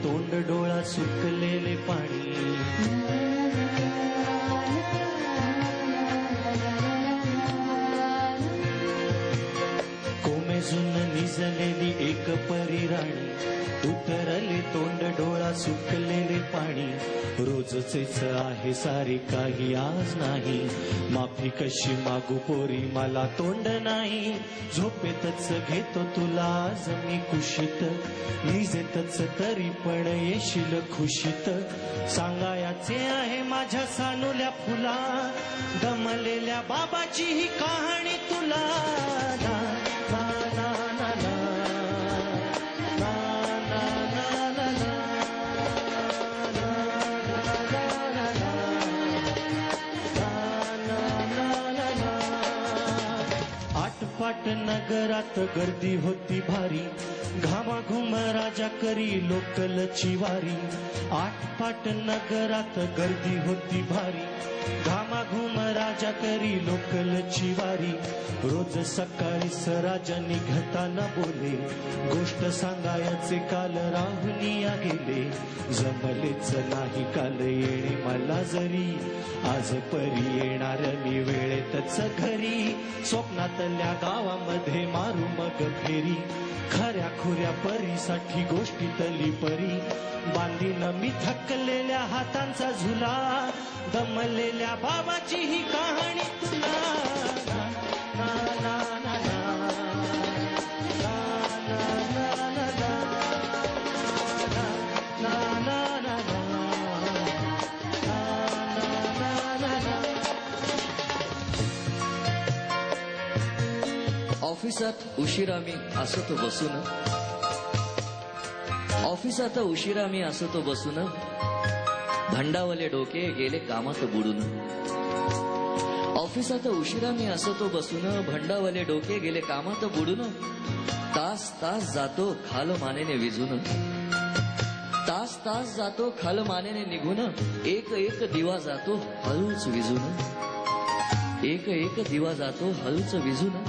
तोंड डोळा सुकलेले पाणी. कोमेजून निजलेली एक परी राणी, उतरले तोंड डोळा सुकलेले पाणी. रोजचेच आहे सारे काही आज नाही, माफी कशी मागू पोरी मला तोंड नाही. झोपेतच घेतो तुला आज मी कुशीत, निजेतच तरी पण येशील खुशीत. सांगायचे आहे माझ्या सानुल्या फुला, दमलेल्या बाबाची ही कहाणी तुला. आटपाट नगरात गर्दी होती भारी, घामाघूम राजा करी लोकलची वारी. आटपाट नगरात गर्दी होती भारी, घामाघूम राजा करी लोकलची वारी. रोज सकाळीच राजा निघताना बोले, गोष्ट सांगायचे काल राहुनिया गेले. जमलेच नाही काल येणे मला जरी, आज परी येणार मी वेळेतच घरी. स्वप्नातल्या गावामध्ये मारू मग फेरी, खऱ्या खुऱ्या परीसाठी गोष्टीतली परी. बांधीन मी थकलेल्या हातांचा झुला, दमलेल्या बाबाची ही कहाणी तुला. ऑफिसात उशिरा मी असतो बसून, ऑफिसात उशिरा मी असतो बसून, भंडावले डोके गेले कामात बुडून. ऑफिसात उशिरा मी असतो बसून, भंडावले डोके गेले कामात बुडून. तास तास जातो खाल मानेने विझून, तास तास जातो खाल मानेने निघून. एक एक दिवा जातो हळूच विझून, एक एक दिवा जातो हळूच विझून.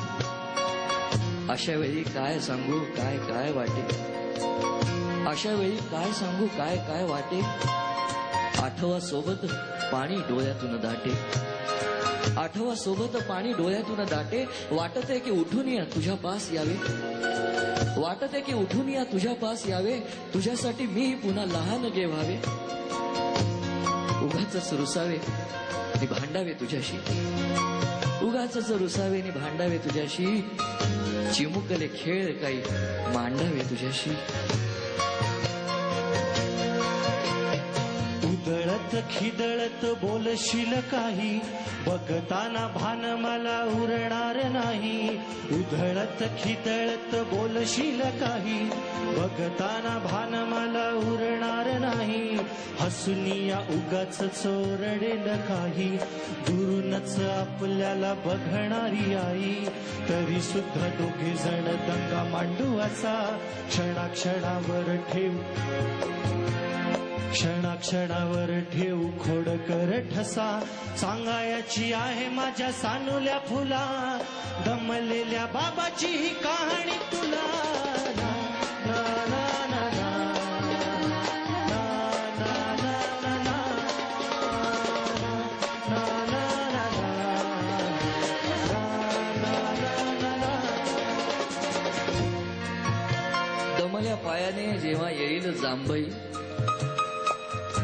अशा वेळी काय सांगू काय काय वाटे, अशा वेळी काय सांगू काय काय वाटे. आठवा सोबत पाणी डोळ्यातून दाटे, आठवा सोबत पाणी डोळ्यातून दाटे. वाटते की उठून या तुझ्या पास यावे, वाटते की उठून या तुझ्या पास यावे. तुझ्यासाठी मी पुन्हा लहान गे व्हावे. उगाच रुसावे नि भांडावे तुझ्याशी, उगाच रुसावे नि भांडावे तुझ्याशी. चिमुकले खेळ काही मांडावे तुझ्याशी. उधळत खिदळत बोलशील काही, बघताना भान मला उरणार नाही. उधळत खिदळत बोलशील काही, बघताना भान मला उरणार नाही. हसुनिया उगाच चोरडेल काही, दुरूनच आपल्याला बघणारी आई. तरी सुद्धा दोघे जण दंगा मांडू असा, क्षणाक्षणावर ठेव क्षणाक्षणावर ठेवू खोडकर ठसा. सांगायची आहे माझ्या सानुल्या फुला, दमलेल्या बाबाची ही कहाणी तुला. दमल्या पायाने जेव्हा येईल जांभई,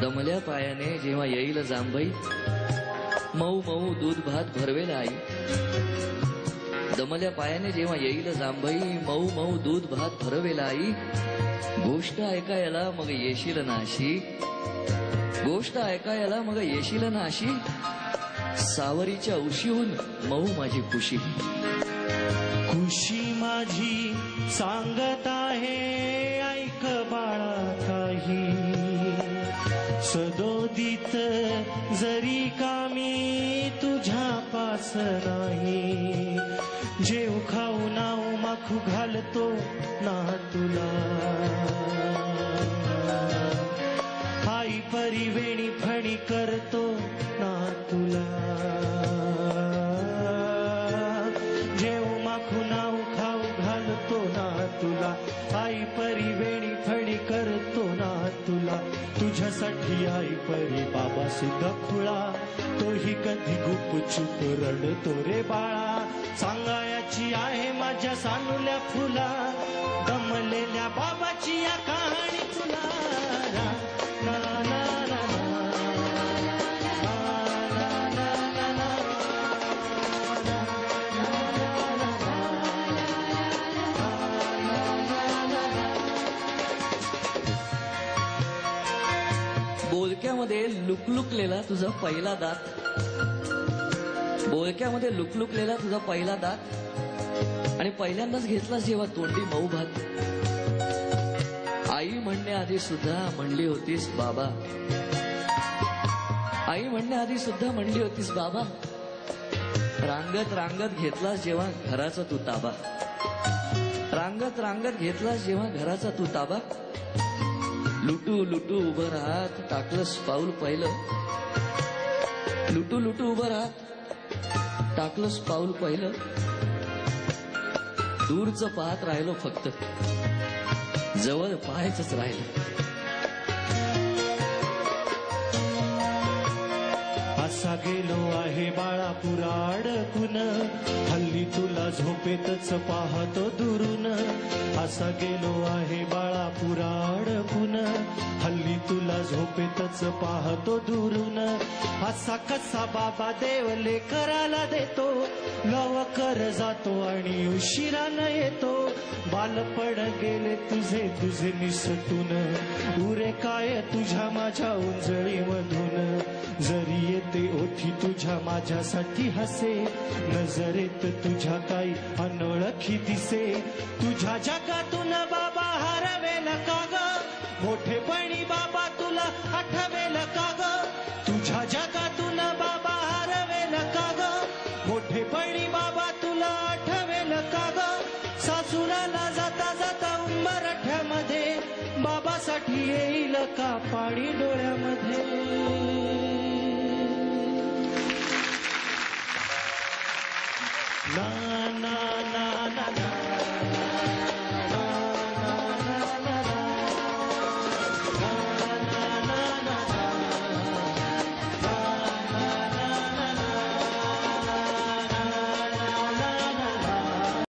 दमल्या पायाने जेव्हा येईल जांभई. मऊ मऊ दूध भात भरवेल आई, दमल्या पायाने जेव्हा येईल जांभई. मऊ मऊ दूध भात भरवेल आई. गोष्ट ऐकायला मग येशील नाशी, गोष्ट ऐकायला मग येशील नाशी. सावरीच्या उशीहून मऊ माझी खुशी, खुशी माझी सांगत आहे ऐक बाळा काही. सदोदित जरी कामी तुझ्या पास नाही, जेव खाऊ नाऊ माखू घालतो ना तुला. आई परी वेणी फणी करतो ना तुला. जेव माखू नाऊ खाऊ घालतो ना तुला. आई परी वेणी फणी करतो ना तुला तुझ्यासाठी आई परी बाबा सुद्धा खुळा तोही कधी गुपचूप रडतो रे बाळा सांगायची आहे माझ्या सानुल्या फुला दमलेल्या बाबाची या कहाणी तुला ना, ना, ना, ना, बोलक्यामध्ये लुकलुकलेला तुझा पहिला दात बोलक्यामध्ये लुकलुकलेला तुझा पहिला दात आणि पहिल्यांदाच घेतलास जेव्हा तोंडी मऊ भात आई म्हणण्याआधी सुद्धा म्हणली होतीस बाबा आई म्हणण्याआधी सुद्धा म्हणली होतीस बाबा रांगत रांगत घेतलास जेव्हा घराचा तू ताबा रांगत रांगत घेतलास जेव्हा घराचा तू ताबा लुटू लुटू उभं राहत टाकलंस पाऊल पहिलं लुटू लुटू उभं राहत टाकलंस पाऊल पहिलं दूरचं पाहत राहिलो फक्त जवळ पाहायचंच राहिलं असा गेलो आहे बाळा पुरा अडकून हल्ली तुला झोपेतच पाहतो दुरून असा गेलो आहे बाळा पुरा अडकून हल्ली तुला झोपेतच पाहतो दुरून असा कसा बाबा देवले करायला देतो लवकर जातो आणि उशिरानं येतो बालपण गेले तुझे तुझे निसटून उरे काय तुझ्या माझ्या उंजळीमधून जरी येते ओठी तुझ्या माझ्यासाठी हसे नजरेत तुझ्या काही अनोळखी दिसे तुझ्या जगातून बाबा हरवेल का ग मोठेपणी बाबा तुला आठवेल का ग तुझ्या जगातून बाबा हरवेल का ग मोठेपणी बाबा तुला आठवेल का ग सासुराला जाता जाता उंबरठ्यामध्ये बाबासाठी येईल का पाणी डोळ्यामध्ये ना ना